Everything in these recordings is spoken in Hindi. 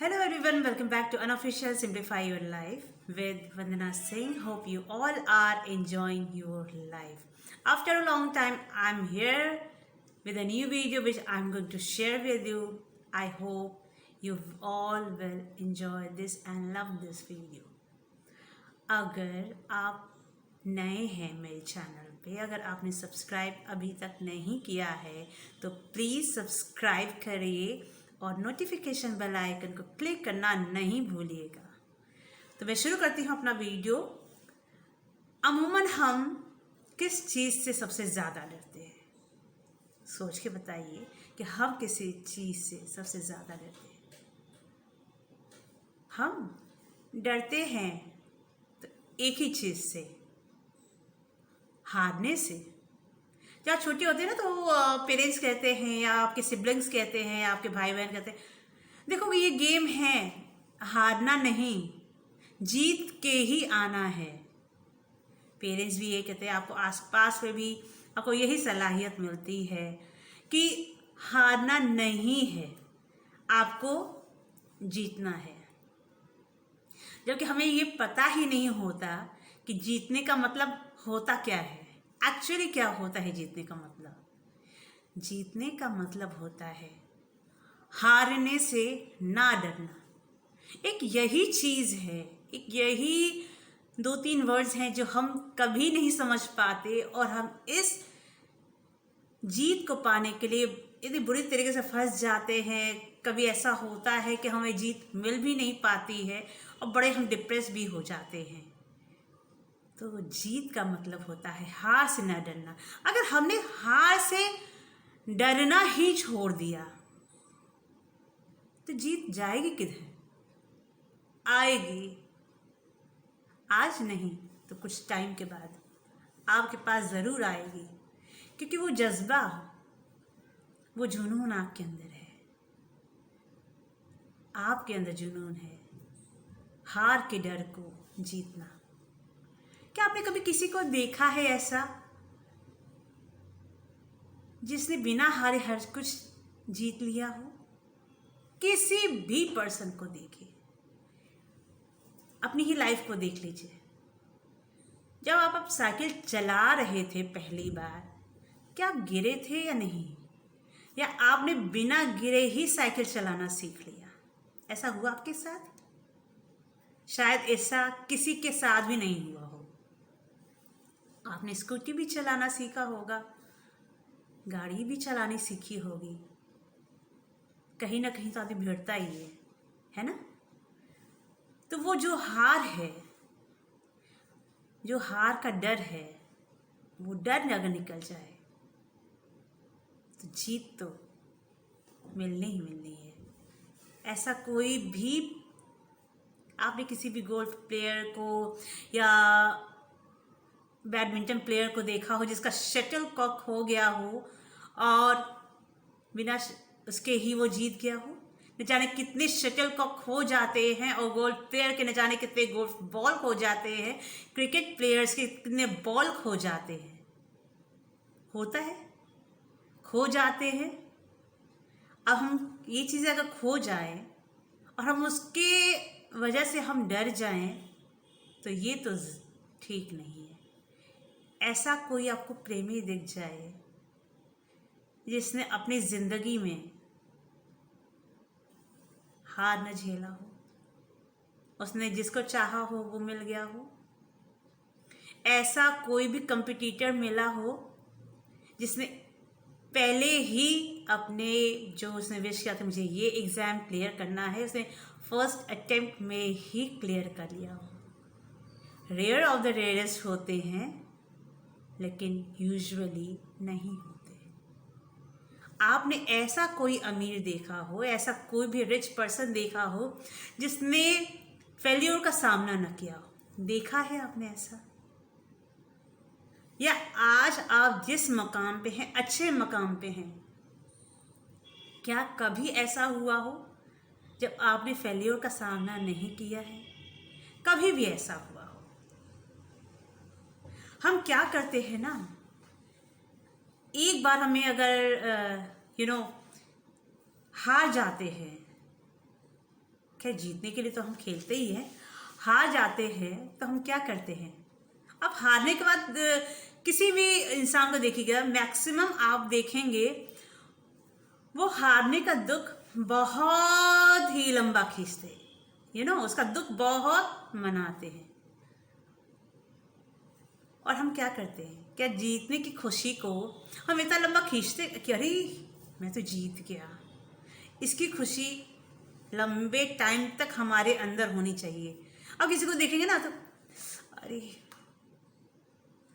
Hello everyone, welcome back to Unofficial Simplify Your Life with Vandana Singh. Hope you all are enjoying your life. After a long time, I'm here with a new video which I'm going to share with you. I hope you all will enjoy this and love this video. अगर आप नए हैं मेरे चैनल पे, अगर आपने सब्सक्राइब अभी तक नहीं किया है तो प्लीज़ सब्सक्राइब करिए और नोटिफिकेशन बेल आइकन को क्लिक करना नहीं भूलिएगा। तो मैं शुरू करती हूँ अपना वीडियो। अमूमन हम किस चीज़ से सबसे ज़्यादा डरते हैं? सोच के बताइए कि हम किसी चीज़ से सबसे ज़्यादा डरते हैं। हम डरते हैं तो एक ही चीज़ से, हारने से। जब छोटे होते हैं ना तो पेरेंट्स कहते हैं या आपके सिबलिंग्स कहते हैं या आपके भाई बहन कहते हैं, देखो ये गेम है, हारना नहीं, जीत के ही आना है। पेरेंट्स भी ये कहते हैं, आपको आसपास में भी आपको यही सलाहियत मिलती है कि हारना नहीं है, आपको जीतना है। जबकि हमें ये पता ही नहीं होता कि जीतने का मतलब होता क्या है। एक्चुअली क्या होता है जीतने का मतलब? जीतने का मतलब होता है हारने से ना डरना। एक यही चीज़ है, एक यही 2-3 वर्ड्स हैं जो हम कभी नहीं समझ पाते और हम इस जीत को पाने के लिए इतनी बुरी तरीके से फंस जाते हैं। कभी ऐसा होता है कि हमें जीत मिल भी नहीं पाती है और बड़े हम डिप्रेस भी हो जाते हैं। तो जीत का मतलब होता है हार से न डरना। अगर हमने हार से डरना ही छोड़ दिया तो जीत जाएगी किधर? आएगी, आज नहीं तो कुछ टाइम के बाद आपके पास ज़रूर आएगी, क्योंकि वो जज्बा, वो जुनून आपके अंदर है। आपके अंदर जुनून है हार के डर को जीतना। क्या आपने कभी किसी को देखा है ऐसा जिसने बिना हारे हर कुछ जीत लिया हो? किसी भी पर्सन को देखिए, अपनी ही लाइफ को देख लीजिए। जब आप साइकिल चला रहे थे पहली बार, क्या आप गिरे थे या नहीं? या आपने बिना गिरे ही साइकिल चलाना सीख लिया? ऐसा हुआ आपके साथ? शायद ऐसा किसी के साथ भी नहीं हुआ हो। आपने स्कूटी भी चलाना सीखा होगा, गाड़ी भी चलानी सीखी होगी। कहीं ना कहीं तो आदमी भिड़ता ही है ना? तो वो जो हार है, जो हार का डर है, वो डर अगर निकल जाए तो जीत तो मिलनी ही मिलनी है। ऐसा कोई भी, आपने किसी भी गोल्फ प्लेयर को या बैडमिंटन प्लेयर को देखा हो जिसका शटल कॉक हो गया हो और बिना उसके ही वो जीत गया हो? न जाने कितने शटल कॉक हो जाते हैं और गोल्फ प्लेयर के न जाने कितने गोल्फ बॉल खो जाते हैं, क्रिकेट प्लेयर्स के कितने बॉल खो जाते हैं। होता है, खो जाते हैं। अब हम ये चीज़ें अगर खो जाए और हम उसके वजह से हम डर जाएं तो ये तो ठीक नहीं है। ऐसा कोई आपको प्रेमी दिख जाए जिसने अपनी ज़िंदगी में हार न झेला हो, उसने जिसको चाहा हो वो मिल गया हो, ऐसा कोई भी कंपटीटर मिला हो जिसने पहले ही अपने जो उसने विश किया था मुझे ये एग्ज़ाम क्लियर करना है, उसने फर्स्ट अटेम्प्ट में ही क्लियर कर लिया हो। रेयर ऑफ द रेयरेस्ट होते हैं, लेकिन यूजुअली नहीं होते। आपने ऐसा कोई अमीर देखा हो, ऐसा कोई भी रिच पर्सन देखा हो जिसने फेल्योर का सामना न किया हो? देखा है आपने ऐसा? या आज आप जिस मकाम पे हैं, अच्छे मकाम पे हैं, क्या कभी ऐसा हुआ हो जब आपने फेल्योर का सामना नहीं किया है? कभी भी ऐसा हुआ हो? हम क्या करते हैं ना, एक बार हमें अगर हार जाते हैं, खैर जीतने के लिए तो हम खेलते ही हैं, हार जाते हैं तो हम क्या करते हैं। अब हारने के बाद किसी भी इंसान को देखिएगा, मैक्सिमम आप देखेंगे वो हारने का दुख बहुत ही लंबा खींचते हैं, उसका दुख बहुत मनाते हैं। और हम क्या करते हैं, क्या जीतने की खुशी को हम इतना लंबा खींचते कि अरे मैं तो जीत गया। इसकी खुशी लंबे टाइम तक हमारे अंदर होनी चाहिए। अब किसी को देखेंगे ना तो अरे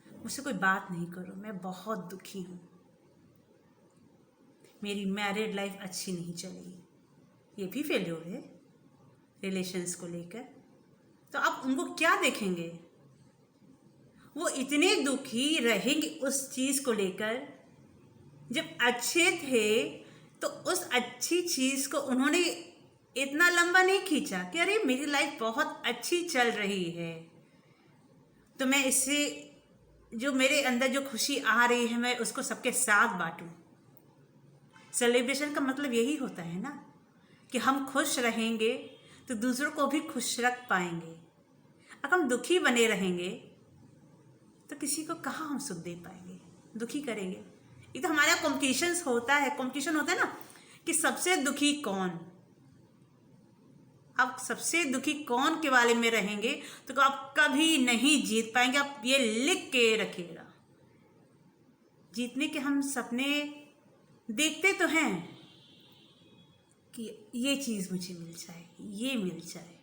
मुझसे कोई बात नहीं करो, मैं बहुत दुखी हूँ, मेरी मैरिड लाइफ अच्छी नहीं चली, ये भी फेल्योर है रिलेशंस को लेकर। तो आप उनको क्या देखेंगे, वो इतने दुखी रहेंगे उस चीज़ को लेकर। जब अच्छे थे तो उस अच्छी चीज़ को उन्होंने इतना लंबा नहीं खींचा कि अरे मेरी लाइफ बहुत अच्छी चल रही है, तो मैं इससे जो मेरे अंदर जो खुशी आ रही है मैं उसको सबके साथ बांटूं। सेलिब्रेशन का मतलब यही होता है ना कि हम खुश रहेंगे तो दूसरों को भी खुश रख पाएंगे। अगर हम दुखी बने रहेंगे तो किसी को कहाँ हम सुख दे पाएंगे, दुखी करेंगे। ये तो हमारा कंपटीशन होता है ना कि सबसे दुखी कौन। आप सबसे दुखी कौन के बारे में रहेंगे तो आप कभी नहीं जीत पाएंगे। आप ये लिख के रखिएगा। जीतने के हम सपने देखते तो हैं कि ये चीज़ मुझे मिल जाए, ये मिल जाए,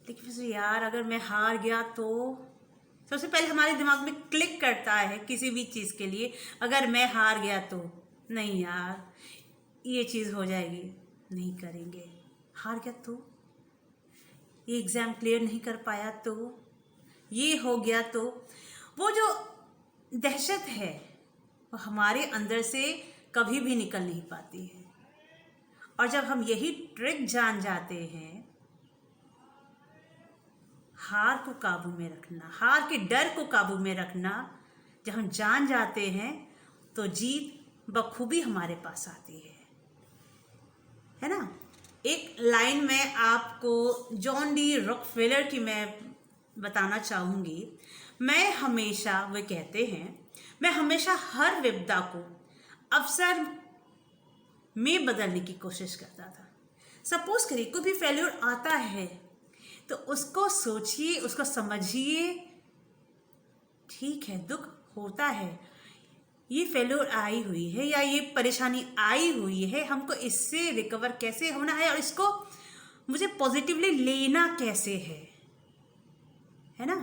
लेकिन फिर यार अगर मैं हार गया तो सबसे पहले हमारे दिमाग में क्लिक करता है किसी भी चीज़ के लिए, अगर मैं हार गया तो नहीं यार ये चीज़ हो जाएगी, नहीं करेंगे। हार गया तो, ये एग्ज़ाम क्लियर नहीं कर पाया तो, ये हो गया तो, वो जो दहशत है वो हमारे अंदर से कभी भी निकल नहीं पाती है। और जब हम यही ट्रिक जान जाते हैं, हार को काबू में रखना, हार के डर को काबू में रखना, जब हम जान जाते हैं तो जीत बखूबी हमारे पास आती है ना। एक लाइन में आपको जॉन डी रॉकफेलर की मैं बताना चाहूँगी। वे कहते हैं, मैं हमेशा हर विपदा को अवसर में बदलने की कोशिश करता था। सपोज करिए कोई भी फेल्योर आता है तो उसको सोचिए, उसको समझिए, ठीक है दुख होता है, ये फेल्योर आई हुई है या ये परेशानी आई हुई है, हमको इससे रिकवर कैसे होना है और इसको मुझे पॉजिटिवली लेना कैसे है ना।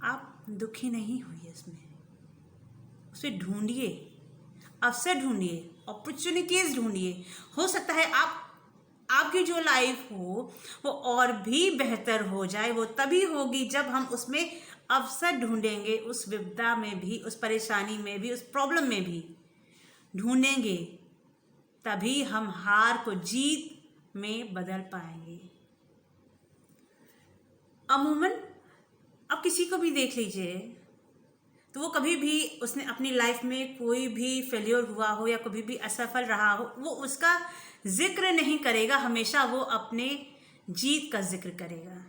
आप दुखी नहीं हुई उसमें ढूंढिए, अवसर ढूंढिए, अपॉर्चुनिटीज ढूंढिए। हो सकता है आपकी जो लाइफ हो वो और भी बेहतर हो जाए। वो तभी होगी जब हम उसमें अवसर ढूंढेंगे, उस विपदा में भी, उस परेशानी में भी, उस प्रॉब्लम में भी ढूंढेंगे, तभी हम हार को जीत में बदल पाएंगे। अमूमन अब किसी को भी देख लीजिए तो वो कभी भी उसने अपनी लाइफ में कोई भी फेल्योर हुआ हो या कभी भी असफल रहा हो, वो उसका जिक्र नहीं करेगा, हमेशा वो अपने जीत का जिक्र करेगा।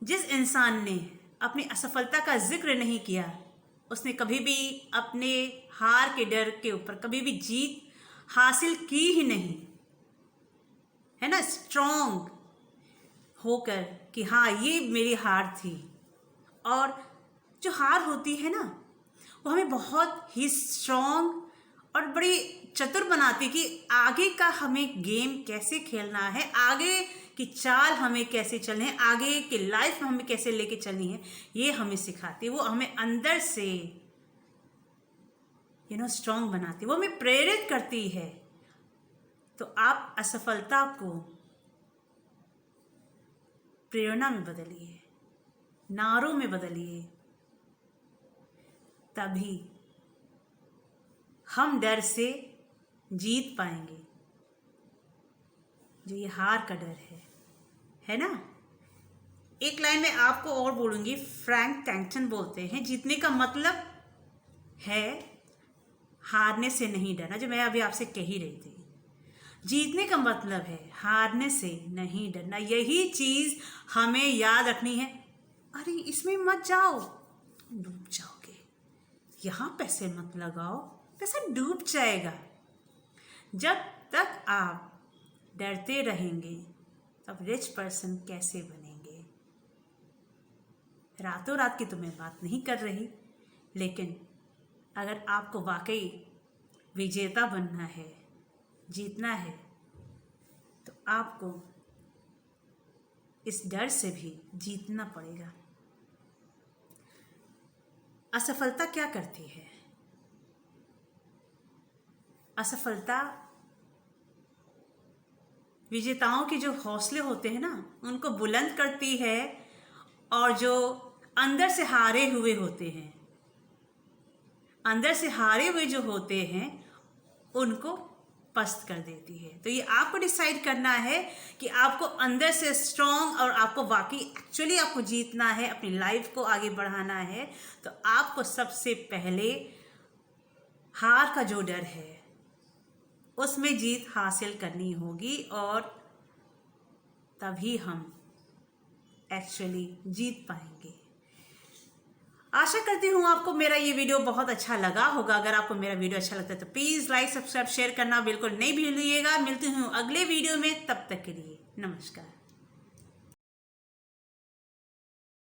जिस इंसान ने अपनी असफलता का जिक्र नहीं किया उसने कभी भी अपने हार के डर के ऊपर कभी भी जीत हासिल की ही नहीं, है ना। स्ट्रॉन्ग होकर कि हाँ ये मेरी हार थी। और जो हार होती है ना वो हमें बहुत ही स्ट्रॉन्ग और बड़ी चतुर बनाती कि आगे का हमें गेम कैसे खेलना है, आगे की चाल हमें कैसे चलनी है, आगे की लाइफ में हमें कैसे लेके चलनी है, ये हमें सिखाती है। वो हमें अंदर से स्ट्रॉन्ग बनाती है, वो हमें प्रेरित करती है। तो आप असफलता को प्रेरणा में बदलिए, नारों में बदलिए, तभी हम डर से जीत पाएंगे। जो ये हार का डर है ना। एक लाइन में आपको और बोलूंगी, फ्रैंक टैंकटन बोलते हैं, जीतने का मतलब है हारने से नहीं डरना, जो मैं अभी आपसे कह ही रही थी। जीतने का मतलब है हारने से नहीं डरना। यही चीज हमें याद रखनी है। अरे इसमें मत जाओ, डूब जाओगे। यहाँ पैसे मत लगाओ, पैसा डूब जाएगा। जब तक आप डरते रहेंगे तब रिच पर्सन कैसे बनेंगे? रातों रात की तो मैं बात नहीं कर रही, लेकिन अगर आपको वाकई विजेता बनना है, जीतना है, तो आपको इस डर से भी जीतना पड़ेगा। असफलता क्या करती है? असफलता विजेताओं के जो हौसले होते हैं ना, उनको बुलंद करती है, और जो अंदर से हारे हुए होते हैं, अंदर से हारे हुए जो होते हैं, उनको पस्त कर देती है। तो ये आपको डिसाइड करना है कि आपको अंदर से स्ट्रॉन्ग, और आपको वाकई एक्चुअली आपको जीतना है, अपनी लाइफ को आगे बढ़ाना है, तो आपको सबसे पहले हार का जो डर है उसमें जीत हासिल करनी होगी, और तभी हम एक्चुअली जीत पाएंगे। आशा करती हूँ आपको मेरा ये वीडियो बहुत अच्छा लगा होगा। अगर आपको मेरा वीडियो अच्छा लगता है तो प्लीज़ लाइक, सब्सक्राइब, शेयर करना बिल्कुल नहीं भूलिएगा। मिलती हूँ अगले वीडियो में, तब तक के लिए नमस्कार।